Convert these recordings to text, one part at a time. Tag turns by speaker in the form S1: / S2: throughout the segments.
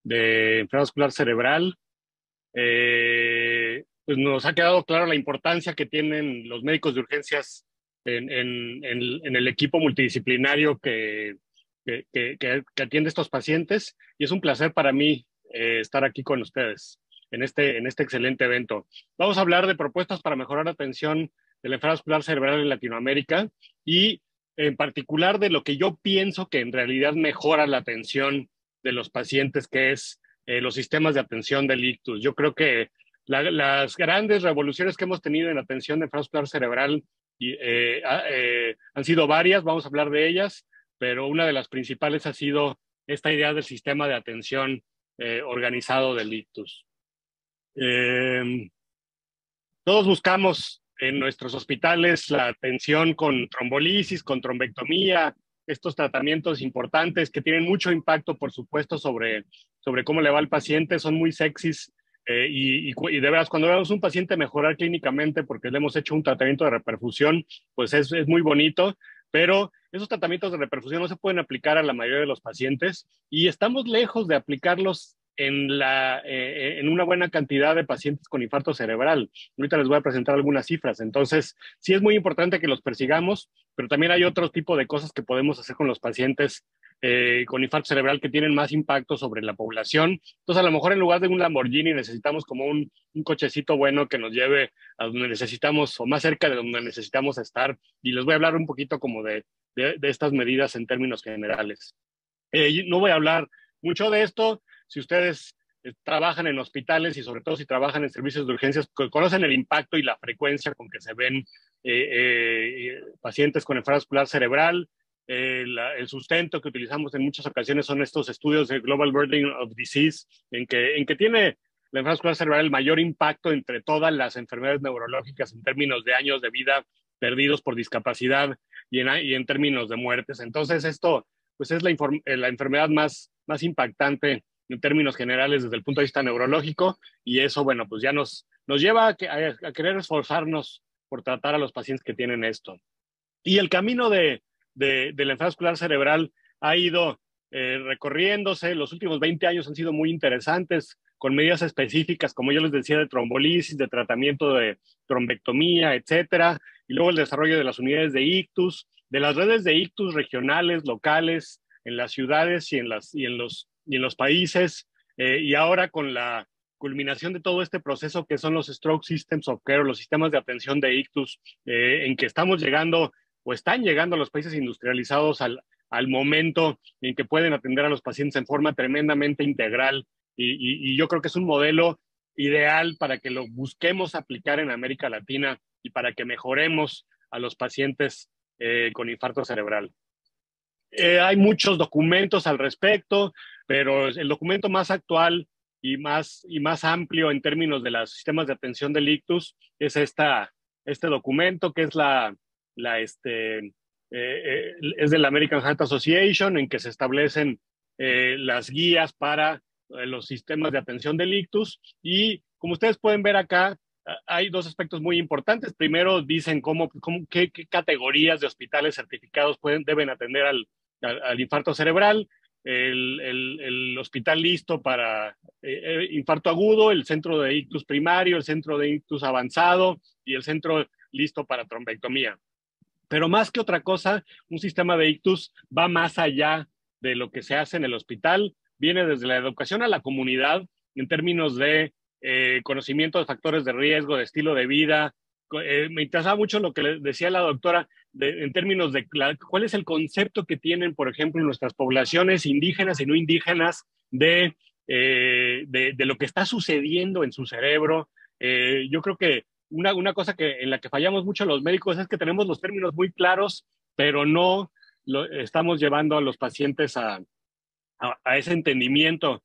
S1: de enfermedad vascular cerebral. Pues nos ha quedado claro la importancia que tienen los médicos de urgencias en el equipo multidisciplinario que atiende a estos pacientes, y es un placer para mí estar aquí con ustedes en este excelente evento. Vamos a hablar de propuestas para mejorar la atención de la enfermedad vascular cerebral en Latinoamérica y en particular de lo que yo pienso que en realidad mejora la atención de los pacientes, que es los sistemas de atención del ictus. Yo creo que las grandes revoluciones que hemos tenido en la atención de enfermedad vascular cerebral han sido varias, vamos a hablar de ellas, pero una de las principales ha sido esta idea del sistema de atención organizado del ictus. Todos buscamos en nuestros hospitales la atención con trombolisis, con trombectomía, estos tratamientos importantes que tienen mucho impacto, por supuesto, sobre cómo le va al paciente, son muy sexys. Y de veras, cuando vemos un paciente mejorar clínicamente porque le hemos hecho un tratamiento de reperfusión, pues es muy bonito, pero esos tratamientos de reperfusión no se pueden aplicar a la mayoría de los pacientes y estamos lejos de aplicarlos en una buena cantidad de pacientes con infarto cerebral. Ahorita les voy a presentar algunas cifras. Entonces, sí es muy importante que los persigamos, pero también hay otro tipo de cosas que podemos hacer con los pacientes con infarto cerebral que tienen más impacto sobre la población. Entonces, a lo mejor en lugar de un Lamborghini necesitamos como un cochecito bueno que nos lleve a donde necesitamos o más cerca de donde necesitamos estar. Y les voy a hablar un poquito como de estas medidas en términos generales. No voy a hablar mucho de esto. Si ustedes trabajan en hospitales y sobre todo si trabajan en servicios de urgencias, conocen el impacto y la frecuencia con que se ven pacientes con enfermedad vascular cerebral. El sustento que utilizamos en muchas ocasiones son estos estudios de Global Burden of Disease, en que tiene la enfermedad vascular cerebral el mayor impacto entre todas las enfermedades neurológicas en términos de años de vida perdidos por discapacidad y en términos de muertes. Entonces, esto pues es la enfermedad más impactante en términos generales desde el punto de vista neurológico, y eso, bueno, pues ya nos lleva a querer esforzarnos por tratar a los pacientes que tienen esto. Y el camino de la enfermedad vascular cerebral ha ido recorriéndose. Los últimos 20 años han sido muy interesantes, con medidas específicas, como yo les decía, de trombolisis, de tratamiento de trombectomía, etcétera, y luego el desarrollo de las unidades de ictus, de las redes de ictus regionales, locales, en las ciudades y en los países, y ahora con la culminación de todo este proceso que son los Stroke Systems of Care, los sistemas de atención de ictus, en que estamos llegando o están llegando los países industrializados al momento en que pueden atender a los pacientes en forma tremendamente integral, y yo creo que es un modelo ideal para que lo busquemos aplicar en América Latina y para que mejoremos a los pacientes con infarto cerebral. Hay muchos documentos al respecto, pero el documento más actual y más amplio en términos de los sistemas de atención del ictus es este documento, que es es de la American Heart Association, en que se establecen las guías para los sistemas de atención del ictus. Y como ustedes pueden ver acá, hay dos aspectos muy importantes. Primero, dicen qué categorías de hospitales certificados deben atender al infarto cerebral. El hospital listo para infarto agudo, el centro de ictus primario, el centro de ictus avanzado y el centro listo para trombectomía. Pero más que otra cosa, un sistema de ictus va más allá de lo que se hace en el hospital, viene desde la educación a la comunidad en términos de conocimiento de factores de riesgo, de estilo de vida. Me interesaba mucho lo que le decía la doctora en términos de cuál es el concepto que tienen, por ejemplo, en nuestras poblaciones indígenas y no indígenas de lo que está sucediendo en su cerebro. Yo creo que una cosa en la que fallamos mucho los médicos es que tenemos los términos muy claros, pero no estamos llevando a los pacientes a ese entendimiento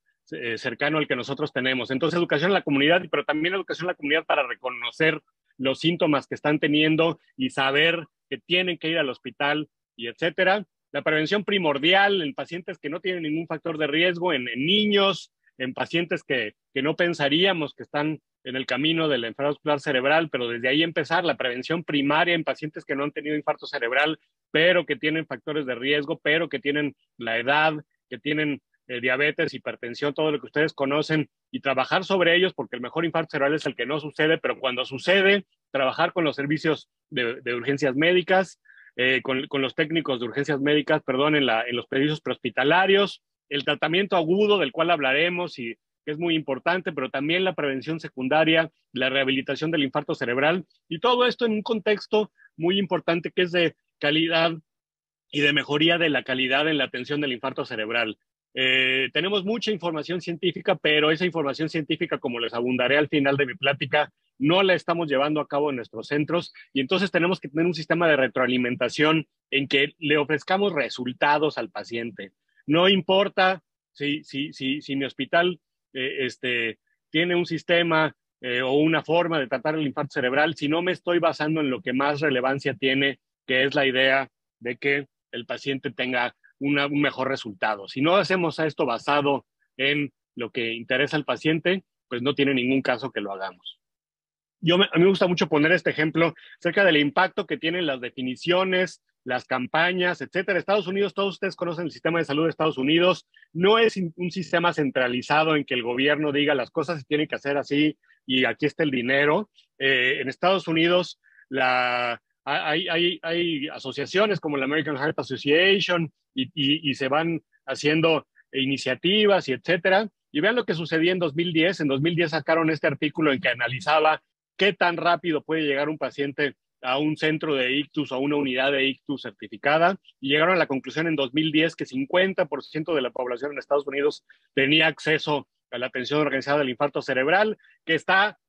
S1: cercano al que nosotros tenemos. Entonces, educación en la comunidad, pero también educación en la comunidad para reconocer los síntomas que están teniendo y saber que tienen que ir al hospital y etcétera. La prevención primordial en pacientes que no tienen ningún factor de riesgo, en niños, en pacientes que no pensaríamos que están en el camino de la enfermedad vascular cerebral, pero desde ahí empezar la prevención primaria en pacientes que no han tenido infarto cerebral, pero que tienen factores de riesgo, pero que tienen la edad, que tienen diabetes, hipertensión, todo lo que ustedes conocen, y trabajar sobre ellos, porque el mejor infarto cerebral es el que no sucede, pero cuando sucede, trabajar con los servicios de urgencias médicas, con los técnicos de urgencias médicas, perdón, en los servicios prehospitalarios, el tratamiento agudo del cual hablaremos y que es muy importante, pero también la prevención secundaria, la rehabilitación del infarto cerebral, y todo esto en un contexto muy importante que es de calidad y de mejoría de la calidad en la atención del infarto cerebral. Tenemos mucha información científica, pero esa información científica, como les abundaré al final de mi plática, no la estamos llevando a cabo en nuestros centros, y entonces tenemos que tener un sistema de retroalimentación en que le ofrezcamos resultados al paciente. No importa si mi hospital tiene un sistema o una forma de tratar el infarto cerebral, si no me estoy basando en lo que más relevancia tiene, que es la idea de que el paciente tenga un mejor resultado. Si no hacemos esto basado en lo que interesa al paciente, pues no tiene ningún caso que lo hagamos. A mí me gusta mucho poner este ejemplo acerca del impacto que tienen las definiciones, las campañas, etcétera. Estados Unidos, todos ustedes conocen el sistema de salud de Estados Unidos, no es un sistema centralizado en que el gobierno diga las cosas se tienen que hacer así y aquí está el dinero. En Estados Unidos hay asociaciones como la American Heart Association y se van haciendo iniciativas y etcétera. Y vean lo que sucedía en 2010. En 2010 sacaron este artículo en que analizaba qué tan rápido puede llegar un paciente a un centro de ictus o a una unidad de ictus certificada, y llegaron a la conclusión en 2010 que 50% de la población en Estados Unidos tenía acceso a la atención organizada del infarto cerebral, que está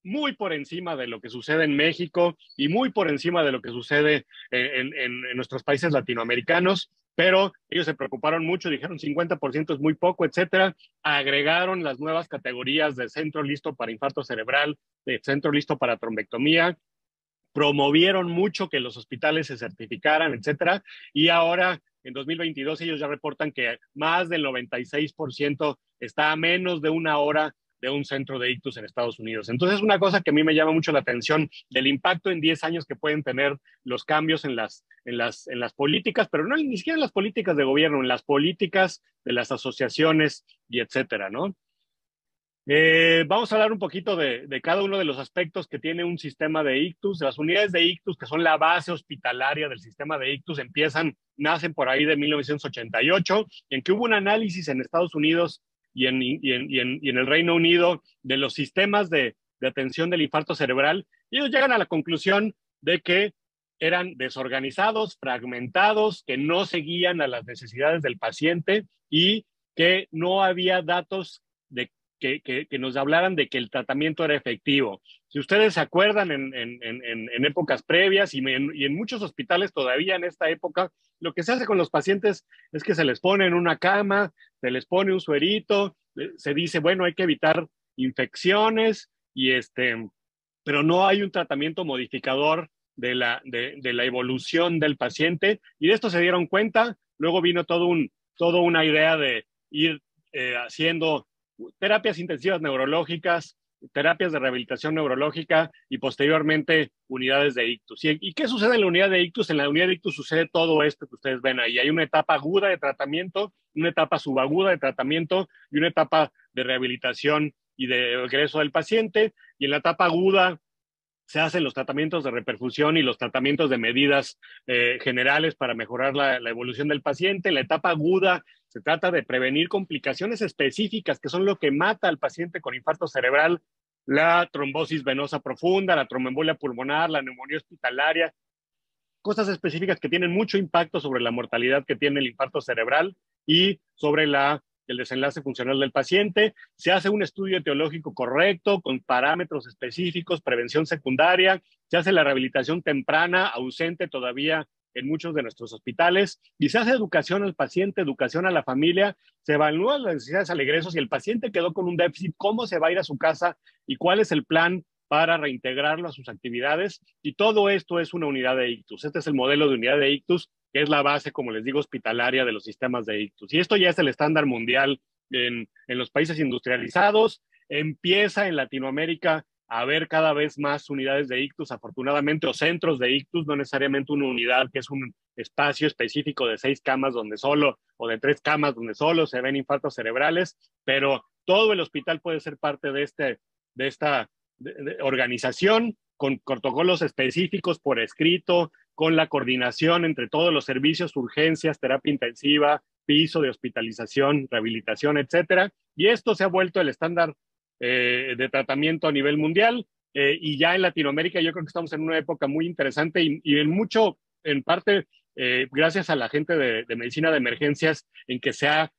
S1: muy por encima de lo que sucede en México y muy por encima de lo que sucede en nuestros países latinoamericanos, pero ellos se preocuparon mucho, dijeron 50% es muy poco, etcétera. Agregaron las nuevas categorías de centro listo para infarto cerebral, de centro listo para trombectomía, promovieron mucho que los hospitales se certificaran, etcétera, y ahora en 2022 ellos ya reportan que más del 96% está a menos de una hora de un centro de ictus en Estados Unidos. Entonces, una cosa que a mí me llama mucho la atención del impacto en 10 años que pueden tener los cambios en las políticas, pero no ni siquiera en las políticas de gobierno, en las políticas de las asociaciones y etcétera, ¿no? Vamos a hablar un poquito de cada uno de los aspectos que tiene un sistema de ictus. Las unidades de ictus, que son la base hospitalaria del sistema de ictus, nacen por ahí de 1988, en que hubo un análisis en Estados Unidos y en el Reino Unido de los sistemas de atención del infarto cerebral, y ellos llegan a la conclusión de que eran desorganizados, fragmentados, que no seguían a las necesidades del paciente y que no había datos que nos hablaran de que el tratamiento era efectivo. Si ustedes se acuerdan en épocas previas y en muchos hospitales todavía en esta época, lo que se hace con los pacientes es que se les pone en una cama, se les pone un suerito, se dice, bueno, hay que evitar infecciones, pero no hay un tratamiento modificador de la evolución del paciente, y de esto se dieron cuenta. Luego vino toda una idea de ir haciendo terapias intensivas neurológicas, terapias de rehabilitación neurológica y posteriormente unidades de ictus. ¿Y qué sucede en la unidad de ictus? En la unidad de ictus sucede todo esto que ustedes ven ahí. Hay una etapa aguda de tratamiento, una etapa subaguda de tratamiento y una etapa de rehabilitación y de regreso del paciente. Y en la etapa aguda se hacen los tratamientos de reperfusión y los tratamientos de medidas generales para mejorar la evolución del paciente. En la etapa aguda se trata de prevenir complicaciones específicas que son lo que mata al paciente con infarto cerebral: la trombosis venosa profunda, la tromboembolia pulmonar, la neumonía hospitalaria, cosas específicas que tienen mucho impacto sobre la mortalidad que tiene el infarto cerebral y sobre el desenlace funcional del paciente. Se hace un estudio etiológico correcto con parámetros específicos, prevención secundaria, se hace la rehabilitación temprana, ausente todavía en muchos de nuestros hospitales, y se hace educación al paciente, educación a la familia, se evalúan las necesidades al egreso, si el paciente quedó con un déficit, cómo se va a ir a su casa y cuál es el plan para reintegrarlo a sus actividades, y todo esto es una unidad de ictus. Este es el modelo de unidad de ictus, que es la base, como les digo, hospitalaria de los sistemas de ictus. Y esto ya es el estándar mundial en los países industrializados. Empieza en Latinoamérica a haber cada vez más unidades de ictus, afortunadamente, o centros de ictus, no necesariamente una unidad que es un espacio específico de 6 camas donde solo, o de 3 camas donde solo se ven infartos cerebrales, pero todo el hospital puede ser parte de esta organización con protocolos específicos por escrito, con la coordinación entre todos los servicios, urgencias, terapia intensiva, piso de hospitalización, rehabilitación, etcétera. Y esto se ha vuelto el estándar de tratamiento a nivel mundial. Y ya en Latinoamérica yo creo que estamos en una época muy interesante y en parte, gracias a la gente de medicina de emergencias, en que se ha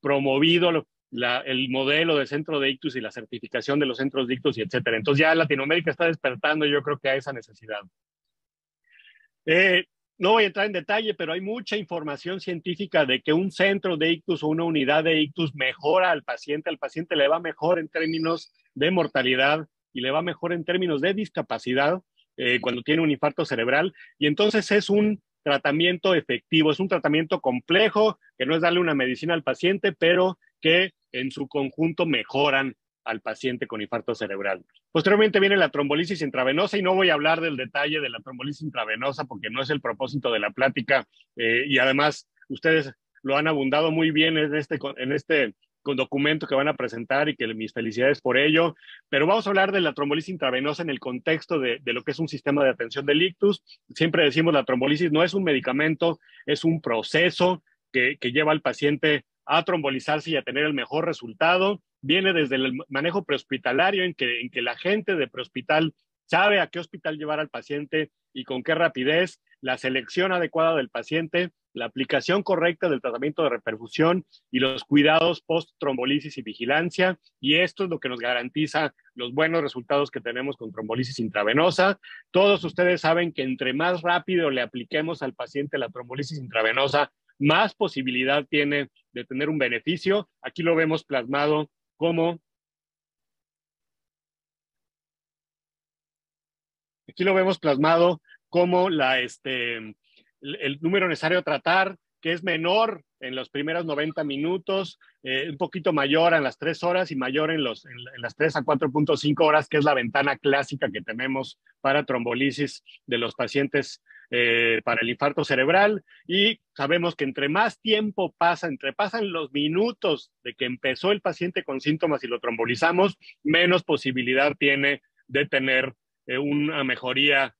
S1: promovido el modelo de centro de ictus y la certificación de los centros de ictus y etcétera. Entonces ya Latinoamérica está despertando, yo creo que a esa necesidad. No voy a entrar en detalle, pero hay mucha información científica de que un centro de ictus o una unidad de ictus mejora al paciente le va mejor en términos de mortalidad y le va mejor en términos de discapacidad cuando tiene un infarto cerebral. Y entonces es un tratamiento efectivo, es un tratamiento complejo, que no es darle una medicina al paciente, pero que en su conjunto mejoran al paciente con infarto cerebral. Posteriormente viene la trombolisis intravenosa y no voy a hablar del detalle de la trombolisis intravenosa porque no es el propósito de la plática y además ustedes lo han abundado muy bien en este documento que van a presentar y que mis felicidades por ello, pero vamos a hablar de la trombolisis intravenosa en el contexto de lo que es un sistema de atención del ictus. Siempre decimos la trombolisis no es un medicamento, es un proceso que lleva al paciente a trombolizarse y a tener el mejor resultado. Viene desde el manejo prehospitalario en que la gente de prehospital sabe a qué hospital llevar al paciente y con qué rapidez, la selección adecuada del paciente, la aplicación correcta del tratamiento de reperfusión y los cuidados post-trombolisis y vigilancia. Y esto es lo que nos garantiza los buenos resultados que tenemos con trombolisis intravenosa. Todos ustedes saben que entre más rápido le apliquemos al paciente la trombolisis intravenosa, más posibilidad tiene de tener un beneficio. Aquí lo vemos plasmado como el número necesario a tratar, que es menor en los primeros 90 minutos, un poquito mayor en las 3 horas y mayor en las 3 a 4.5 horas, que es la ventana clásica que tenemos para trombolisis de los pacientes para el infarto cerebral. Y sabemos que entre más tiempo pasan los minutos de que empezó el paciente con síntomas y lo trombolizamos, menos posibilidad tiene de tener una mejoría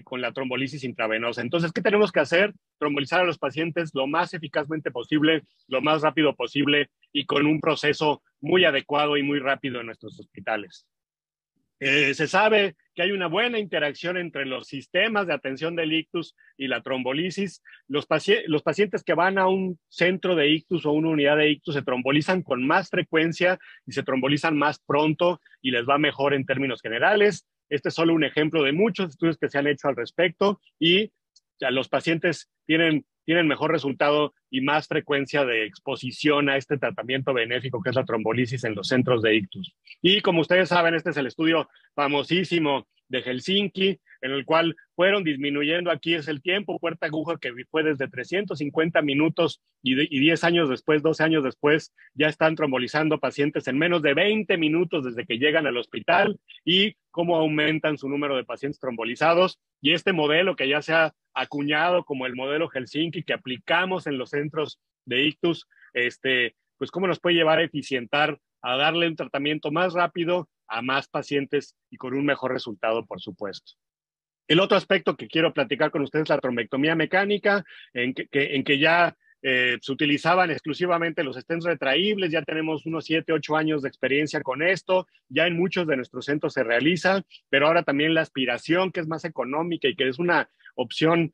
S1: con la trombolisis intravenosa. Entonces, ¿qué tenemos que hacer? Trombolizar a los pacientes lo más eficazmente posible, lo más rápido posible y con un proceso muy adecuado y muy rápido en nuestros hospitales. Se sabe que hay una buena interacción entre los sistemas de atención del ictus y la trombolisis. Los pacientes que van a un centro de ictus o una unidad de ictus se trombolizan con más frecuencia y se trombolizan más pronto y les va mejor en términos generales. Este es solo un ejemplo de muchos estudios que se han hecho al respecto y los pacientes tienen mejor resultado y más frecuencia de exposición a este tratamiento benéfico que es la trombolisis en los centros de ictus. Y como ustedes saben, este es el estudio famosísimo de Helsinki, en el cual fueron disminuyendo, aquí es el tiempo, puerta aguja, que fue desde 350 minutos y 10 años después, 12 años después, ya están trombolizando pacientes en menos de 20 minutos desde que llegan al hospital y cómo aumentan su número de pacientes trombolizados. Y este modelo que ya se ha acuñado como el modelo Helsinki que aplicamos en los centros de ictus, pues cómo nos puede llevar a eficientar, a darle un tratamiento más rápido a más pacientes y con un mejor resultado, por supuesto. El otro aspecto que quiero platicar con ustedes es la trombectomía mecánica, en que ya se utilizaban exclusivamente los stents retraíbles, ya tenemos unos 7, 8 años de experiencia con esto, ya en muchos de nuestros centros se realiza, pero ahora también la aspiración, que es más económica y que es una opción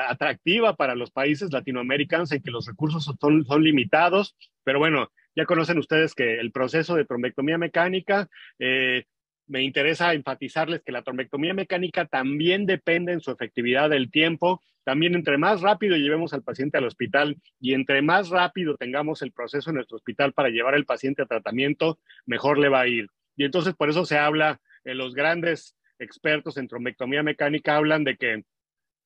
S1: atractiva para los países latinoamericanos en que los recursos son limitados, pero bueno, ya conocen ustedes que el proceso de trombectomía mecánica, me interesa enfatizarles que la trombectomía mecánica también depende en su efectividad del tiempo. También entre más rápido llevemos al paciente al hospital y entre más rápido tengamos el proceso en nuestro hospital para llevar al paciente a tratamiento, mejor le va a ir. Y entonces por eso se habla, los grandes expertos en trombectomía mecánica hablan de que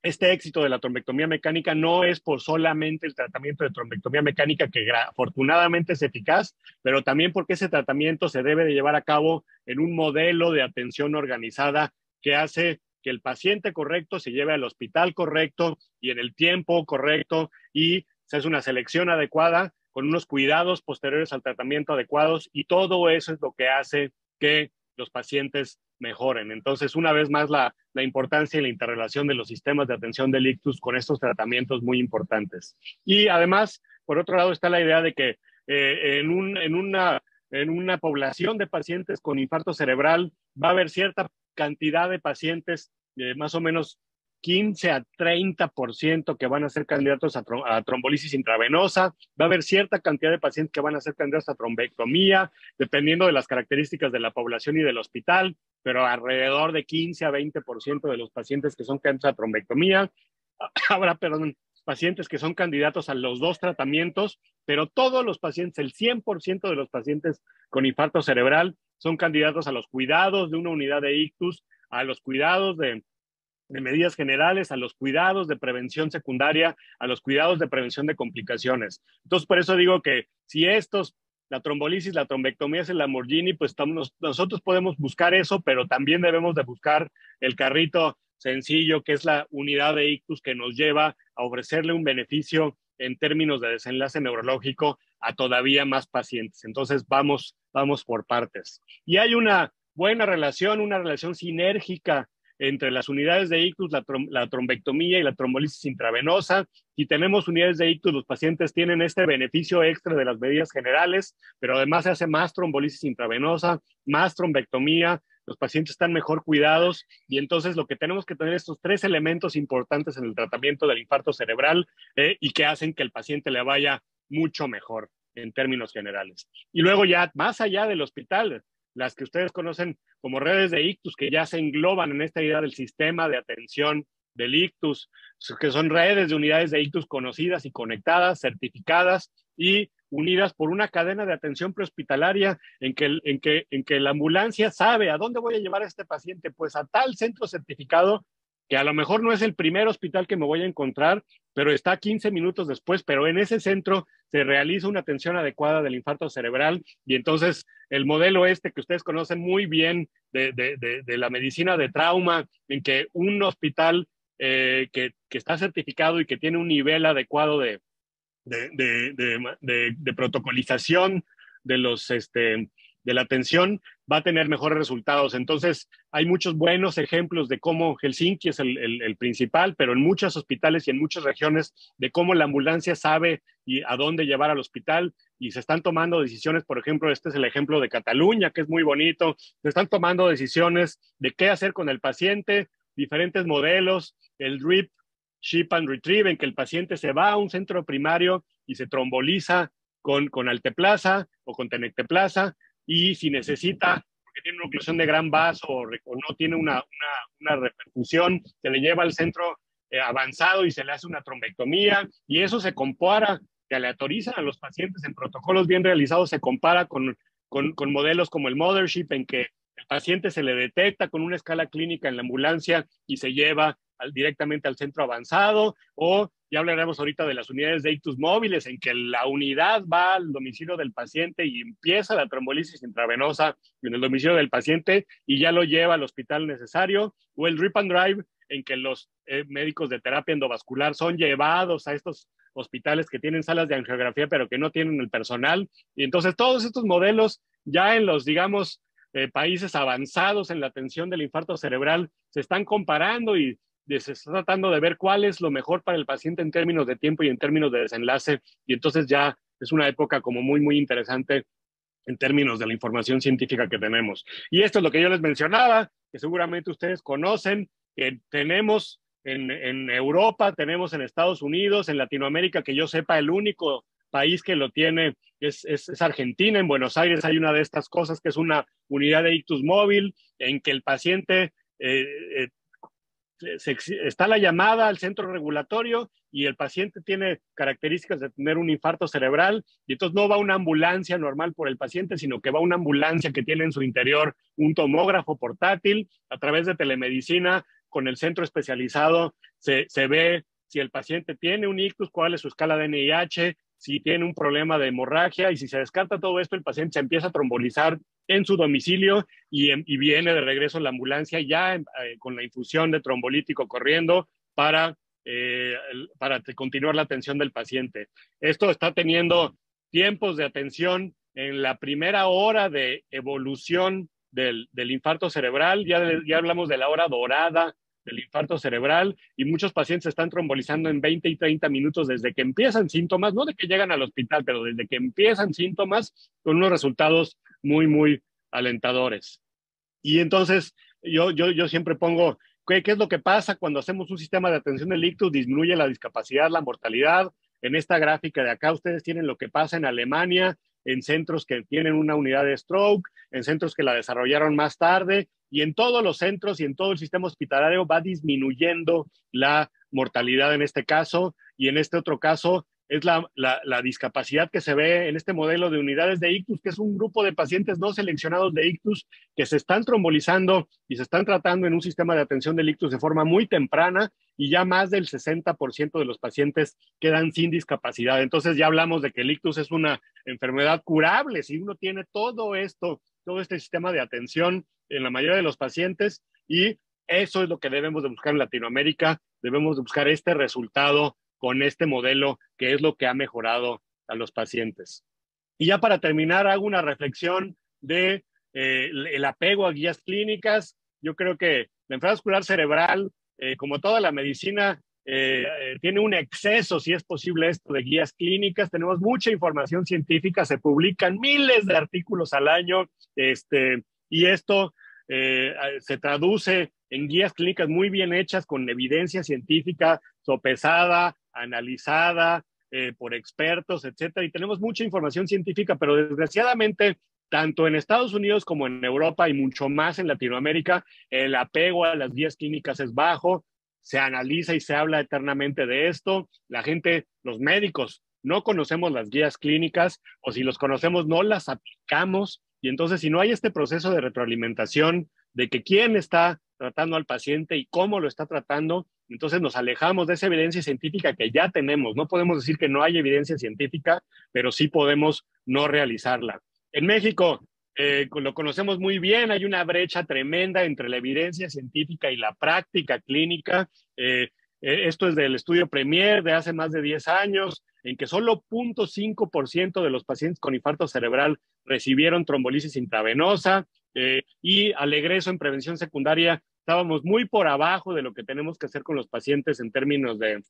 S1: este éxito de la trombectomía mecánica no es por solamente el tratamiento de trombectomía mecánica, que afortunadamente es eficaz, pero también porque ese tratamiento se debe de llevar a cabo en un modelo de atención organizada que hace que el paciente correcto se lleve al hospital correcto y en el tiempo correcto, y se hace una selección adecuada con unos cuidados posteriores al tratamiento adecuados, y todo eso es lo que hace que los pacientes mejoren. Entonces, una vez más, la importancia y la interrelación de los sistemas de atención del ictus con estos tratamientos muy importantes. Y además, por otro lado, está la idea de que en una población de pacientes con infarto cerebral va a haber cierta cantidad de pacientes, más o menos 15 a 30% que van a ser candidatos a trombolisis intravenosa. Va a haber cierta cantidad de pacientes que van a ser candidatos a trombectomía, dependiendo de las características de la población y del hospital, pero alrededor de 15 a 20% de los pacientes que son candidatos a trombectomía. Habrá, perdón, pacientes que son candidatos a los dos tratamientos, pero todos los pacientes, el 100% de los pacientes con infarto cerebral son candidatos a los cuidados de una unidad de ictus, a los cuidados de medidas generales, a los cuidados de prevención secundaria, a los cuidados de prevención de complicaciones. Entonces, por eso digo que si la trombolisis, la trombectomía es el Lamborghini, pues nosotros podemos buscar eso, pero también debemos de buscar el carrito sencillo, que es la unidad de ictus, que nos lleva a ofrecerle un beneficio en términos de desenlace neurológico a todavía más pacientes. Entonces, vamos por partes. Y hay una buena relación, una relación sinérgica entre las unidades de ictus, la trombectomía y la trombolisis intravenosa. Si tenemos unidades de ictus, los pacientes tienen este beneficio extra de las medidas generales, pero además se hace más trombolisis intravenosa, más trombectomía, los pacientes están mejor cuidados, y entonces lo que tenemos que tener estos tres elementos importantes en el tratamiento del infarto cerebral, y que hacen que el paciente le vaya mucho mejor en términos generales. Y luego ya más allá del hospital, las que ustedes conocen como redes de ictus, que ya se engloban en esta idea del sistema de atención del ictus, que son redes de unidades de ictus conocidas y conectadas, certificadas y unidas por una cadena de atención prehospitalaria en que la ambulancia sabe a dónde voy a llevar a este paciente, pues a tal centro certificado, que a lo mejor no es el primer hospital que me voy a encontrar, pero está 15 minutos después, pero en ese centro se realiza una atención adecuada del infarto cerebral. Y entonces el modelo que ustedes conocen muy bien de la medicina de trauma, en que un hospital que está certificado y que tiene un nivel adecuado de protocolización de de la atención, va a tener mejores resultados. Entonces, hay muchos buenos ejemplos de cómo Helsinki es el principal, pero en muchos hospitales y en muchas regiones, de cómo la ambulancia sabe y a dónde llevar al hospital, y se están tomando decisiones. Por ejemplo, este es el ejemplo de Cataluña, que es muy bonito. Se están tomando decisiones de qué hacer con el paciente, diferentes modelos, el RIP, Ship and Retrieve, en que el paciente se va a un centro primario y se tromboliza con alteplasa o con tenecteplasa, y si necesita, porque tiene una oclusión de gran vaso o no tiene una repercusión, se le lleva al centro avanzado y se le hace una trombectomía, y eso se compara, que aleatorizan a los pacientes en protocolos bien realizados, se compara con modelos como el Mothership, en que el paciente se le detecta con una escala clínica en la ambulancia y se lleva directamente al centro avanzado. O ya hablaremos ahorita de las unidades de ictus móviles, en que la unidad va al domicilio del paciente y empieza la trombolisis intravenosa en el domicilio del paciente y ya lo lleva al hospital necesario. O el Rip and Drive, en que los médicos de terapia endovascular son llevados a estos hospitales que tienen salas de angiografía pero que no tienen el personal. Y entonces todos estos modelos ya en los, digamos, países avanzados en la atención del infarto cerebral se están comparando y se está tratando de ver cuál es lo mejor para el paciente en términos de tiempo y en términos de desenlace. Y entonces ya es una época como muy, muy interesante en términos de la información científica que tenemos. Y esto es lo que yo les mencionaba, que seguramente ustedes conocen, que tenemos en Europa, tenemos en Estados Unidos, en Latinoamérica, que yo sepa, el único país que lo tiene es Argentina. En Buenos Aires hay una de estas cosas, que es una unidad de ictus móvil, en que el paciente está la llamada al centro regulatorio y el paciente tiene características de tener un infarto cerebral, y entonces no va una ambulancia normal por el paciente, sino que va una ambulancia que tiene en su interior un tomógrafo portátil. A través de telemedicina con el centro especializado se ve si el paciente tiene un ictus, cuál es su escala de NIH, si tiene un problema de hemorragia, y si se descarta todo esto, el paciente se empieza a trombolizar en su domicilio y viene de regreso a la ambulancia ya con la infusión de trombolítico corriendo para continuar la atención del paciente. Esto está teniendo tiempos de atención en la primera hora de evolución del infarto cerebral. Ya hablamos de la hora dorada del infarto cerebral, y muchos pacientes están trombolizando en 20 y 30 minutos desde que empiezan síntomas, no de que llegan al hospital, pero desde que empiezan síntomas, con unos resultados muy, muy alentadores. Y entonces yo siempre pongo, ¿qué es lo que pasa cuando hacemos un sistema de atención del ictus? Disminuye la discapacidad, la mortalidad. En esta gráfica de acá ustedes tienen lo que pasa en Alemania, en centros que tienen una unidad de stroke, en centros que la desarrollaron más tarde, y en todos los centros y en todo el sistema hospitalario va disminuyendo la mortalidad en este caso, y en este otro caso es la discapacidad que se ve en este modelo de unidades de ictus, que es un grupo de pacientes no seleccionados de ictus que se están trombolizando y se están tratando en un sistema de atención del ictus de forma muy temprana, y ya más del 60% de los pacientes quedan sin discapacidad. Entonces ya hablamos de que el ictus es una enfermedad curable si uno tiene todo este sistema de atención en la mayoría de los pacientes, y eso es lo que debemos de buscar en Latinoamérica. Debemos de buscar este resultado con este modelo, que es lo que ha mejorado a los pacientes. Y ya para terminar, hago una reflexión de el apego a guías clínicas. Yo creo que la enfermedad vascular cerebral, como toda la medicina, tiene un exceso, si es posible esto, de guías clínicas. Tenemos mucha información científica, se publican miles de artículos al año, y esto se traduce en guías clínicas muy bien hechas, con evidencia científica sopesada, analizada por expertos, etcétera. Y tenemos mucha información científica, pero desgraciadamente, tanto en Estados Unidos como en Europa y mucho más en Latinoamérica, el apego a las guías clínicas es bajo. Se analiza y se habla eternamente de esto. La gente, los médicos, no conocemos las guías clínicas, o si los conocemos no las aplicamos, y entonces si no hay este proceso de retroalimentación de que quién está tratando al paciente y cómo lo está tratando, entonces nos alejamos de esa evidencia científica que ya tenemos. No podemos decir que no hay evidencia científica, pero sí podemos no realizarla. En México lo conocemos muy bien, hay una brecha tremenda entre la evidencia científica y la práctica clínica. Esto es del estudio Premier de hace más de 10 años, en que solo 0.5% de los pacientes con infarto cerebral recibieron trombolisis intravenosa, y al egreso en prevención secundaria estábamos muy por abajo de lo que tenemos que hacer con los pacientes en términos de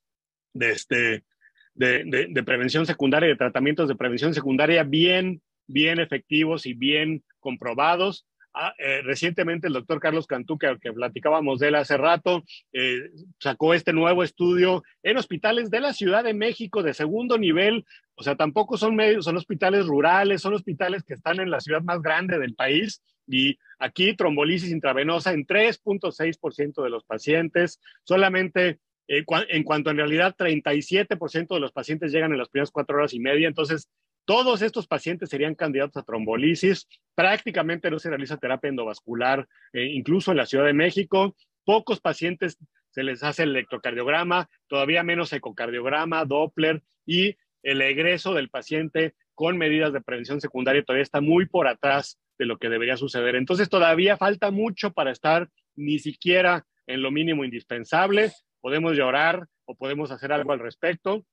S1: prevención secundaria, de tratamientos de prevención secundaria bien efectivos y bien comprobados. Recientemente el doctor Carlos Cantú, que platicábamos de él hace rato, sacó este nuevo estudio en hospitales de la Ciudad de México de segundo nivel. O sea, tampoco son hospitales rurales, son hospitales que están en la ciudad más grande del país, y aquí trombolisis intravenosa en 3.6% de los pacientes. Solamente en cuanto en realidad 37% de los pacientes llegan en las primeras 4 horas y media. Entonces, todos estos pacientes serían candidatos a trombolisis. Prácticamente no se realiza terapia endovascular, incluso en la Ciudad de México. Pocos pacientes se les hace el electrocardiograma, todavía menos ecocardiograma, Doppler, y el egreso del paciente con medidas de prevención secundaria todavía está muy por atrás de lo que debería suceder. Entonces todavía falta mucho para estar ni siquiera en lo mínimo indispensable. Podemos llorar o podemos hacer algo al respecto.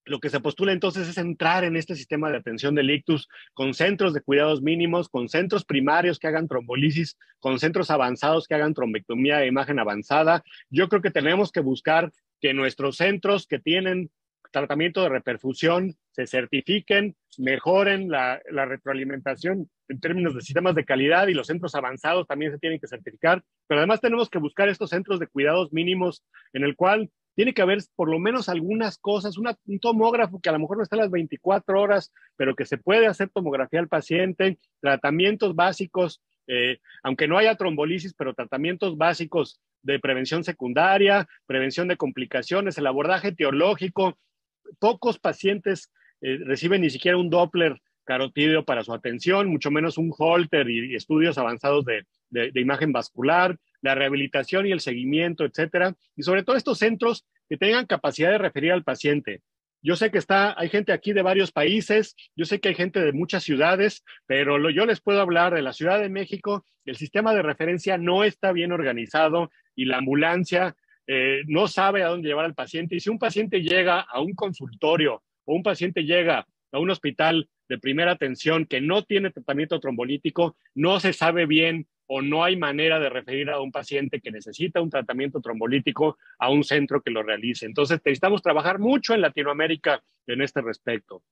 S1: Lo que se postula entonces es entrar en este sistema de atención del ictus con centros de cuidados mínimos, con centros primarios que hagan trombolisis, con centros avanzados que hagan trombectomía de imagen avanzada. Yo creo que tenemos que buscar que nuestros centros que tienen tratamiento de reperfusión se certifiquen, mejoren la retroalimentación en términos de sistemas de calidad, y los centros avanzados también se tienen que certificar. Pero además tenemos que buscar estos centros de cuidados mínimos en el cual tiene que haber por lo menos algunas cosas, un tomógrafo que a lo mejor no está a las 24 horas, pero que se puede hacer tomografía al paciente, tratamientos básicos, aunque no haya trombolisis, pero tratamientos básicos de prevención secundaria, prevención de complicaciones, el abordaje etiológico. Pocos pacientes reciben ni siquiera un Doppler carotídeo para su atención, mucho menos un Holter y estudios avanzados de imagen vascular. la rehabilitación y el seguimiento, etcétera, y sobre todo estos centros que tengan capacidad de referir al paciente. Yo sé que hay gente aquí de varios países, yo sé que hay gente de muchas ciudades, pero yo les puedo hablar de la Ciudad de México. El sistema de referencia no está bien organizado y la ambulancia no sabe a dónde llevar al paciente. Y si un paciente llega a un consultorio o un paciente llega a un hospital de primera atención que no tiene tratamiento trombolítico, no se sabe bien o no hay manera de referir a un paciente que necesita un tratamiento trombolítico a un centro que lo realice. Entonces necesitamos trabajar mucho en Latinoamérica en este respecto.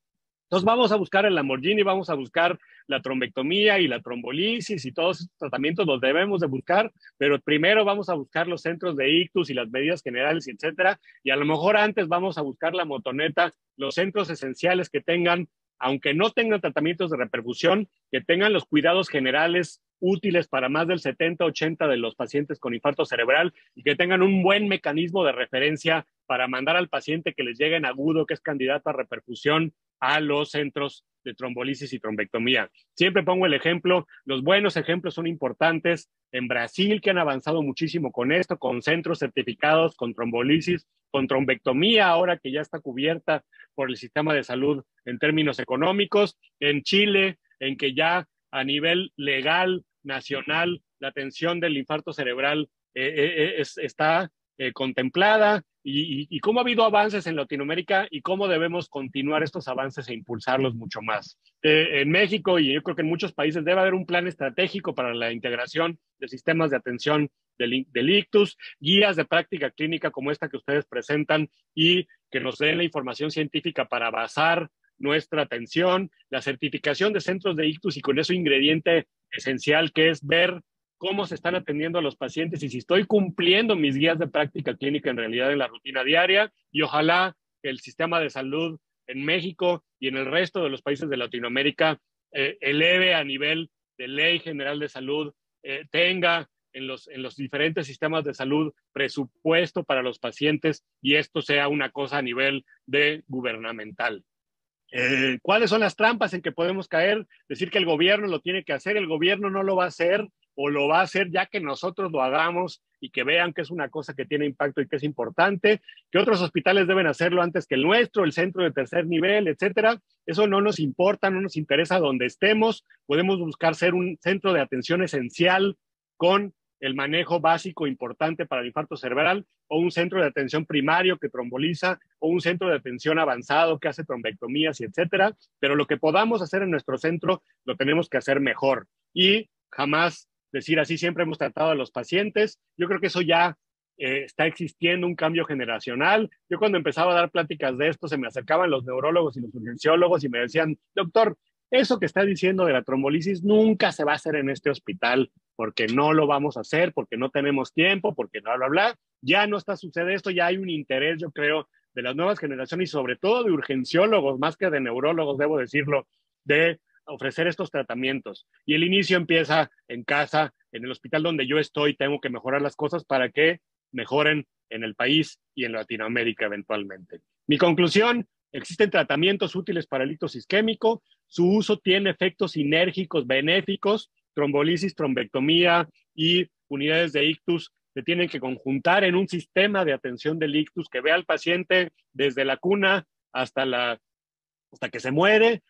S1: Entonces vamos a buscar el Lamborghini, vamos a buscar la trombectomía y la trombolisis y todos estos tratamientos los debemos de buscar, pero primero vamos a buscar los centros de ictus y las medidas generales, etcétera, y a lo mejor antes vamos a buscar la motoneta, los centros esenciales que tengan, aunque no tengan tratamientos de reperfusión, que tengan los cuidados generales útiles para más del 70-80 de los pacientes con infarto cerebral y que tengan un buen mecanismo de referencia para mandar al paciente que les llegue en agudo, que es candidato a reperfusión, a los centros de trombolisis y trombectomía. Siempre pongo el ejemplo, los buenos ejemplos son importantes. En Brasil, que han avanzado muchísimo con esto, con centros certificados, con trombolisis, con trombectomía, ahora que ya está cubierta por el sistema de salud en términos económicos. En Chile, en que ya a nivel legal, nacional, la atención del infarto cerebral está contemplada y cómo ha habido avances en Latinoamérica y cómo debemos continuar estos avances e impulsarlos mucho más. En México y yo creo que en muchos países debe haber un plan estratégico para la integración de sistemas de atención del ictus, guías de práctica clínica como esta que ustedes presentan y que nos den la información científica para basar nuestra atención, la certificación de centros de ictus y con eso ingrediente esencial que es ver cómo se están atendiendo a los pacientes y si estoy cumpliendo mis guías de práctica clínica en realidad en la rutina diaria y ojalá que el sistema de salud en México y en el resto de los países de Latinoamérica eleve a nivel de ley general de salud, tenga en los diferentes sistemas de salud presupuesto para los pacientes y esto sea una cosa a nivel de gubernamental. ¿Cuáles son las trampas en que podemos caer? Decir que el gobierno lo tiene que hacer, el gobierno no lo va a hacer o lo va a hacer ya que nosotros lo hagamos y que vean que es una cosa que tiene impacto y que es importante, que otros hospitales deben hacerlo antes que el nuestro, el centro de tercer nivel, etcétera. Eso no nos importa, no nos interesa donde estemos, podemos buscar ser un centro de atención esencial con el manejo básico importante para el infarto cerebral, o un centro de atención primario que tromboliza, o un centro de atención avanzado que hace trombectomías, y etcétera. Pero lo que podamos hacer en nuestro centro lo tenemos que hacer mejor. Y jamás decir así, siempre hemos tratado a los pacientes. Yo creo que eso ya está existiendo un cambio generacional. Yo cuando empezaba a dar pláticas de esto, se me acercaban los neurólogos y los urgenciólogos y me decían, doctor, eso que está diciendo de la trombolisis nunca se va a hacer en este hospital porque no lo vamos a hacer, porque no tenemos tiempo, porque bla, bla, bla. Ya no está sucediendo esto, ya hay un interés, yo creo, de las nuevas generaciones y sobre todo de urgenciólogos, más que de neurólogos, debo decirlo, de ofrecer estos tratamientos. Y el inicio empieza en casa, en el hospital donde yo estoy, tengo que mejorar las cosas para que mejoren en el país y en Latinoamérica eventualmente. Mi conclusión, existen tratamientos útiles para el ictus isquémico, su uso tiene efectos sinérgicos benéficos, trombolisis, trombectomía y unidades de ictus se tienen que conjuntar en un sistema de atención del ictus que vea al paciente desde la cuna hasta que se muere,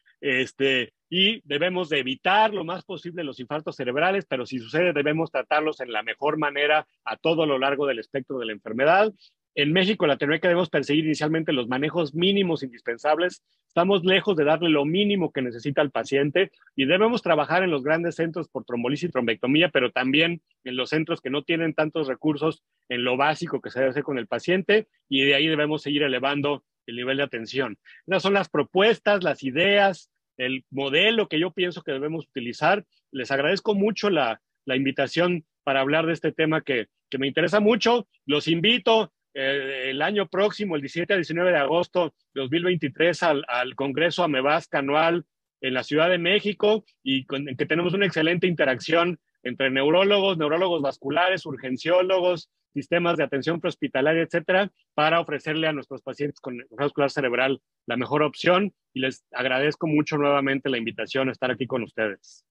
S1: y debemos de evitar lo más posible los infartos cerebrales, pero si sucede debemos tratarlos en la mejor manera a todo lo largo del espectro de la enfermedad. En México, en Latinoamérica, debemos perseguir inicialmente los manejos mínimos indispensables. Estamos lejos de darle lo mínimo que necesita el paciente y debemos trabajar en los grandes centros por trombolisis y trombectomía, pero también en los centros que no tienen tantos recursos en lo básico que se debe hacer con el paciente y de ahí debemos seguir elevando el nivel de atención. Esas son las propuestas, las ideas, el modelo que yo pienso que debemos utilizar. Les agradezco mucho la invitación para hablar de este tema que me interesa mucho. Los invito el año próximo, el 17 a 19 de agosto de 2023, al Congreso Amevasc anual en la Ciudad de México y en que tenemos una excelente interacción entre neurólogos, neurólogos vasculares, urgenciólogos, sistemas de atención prehospitalaria, etcétera, para ofrecerle a nuestros pacientes con enfermedad vascular cerebral la mejor opción y les agradezco mucho nuevamente la invitación a estar aquí con ustedes.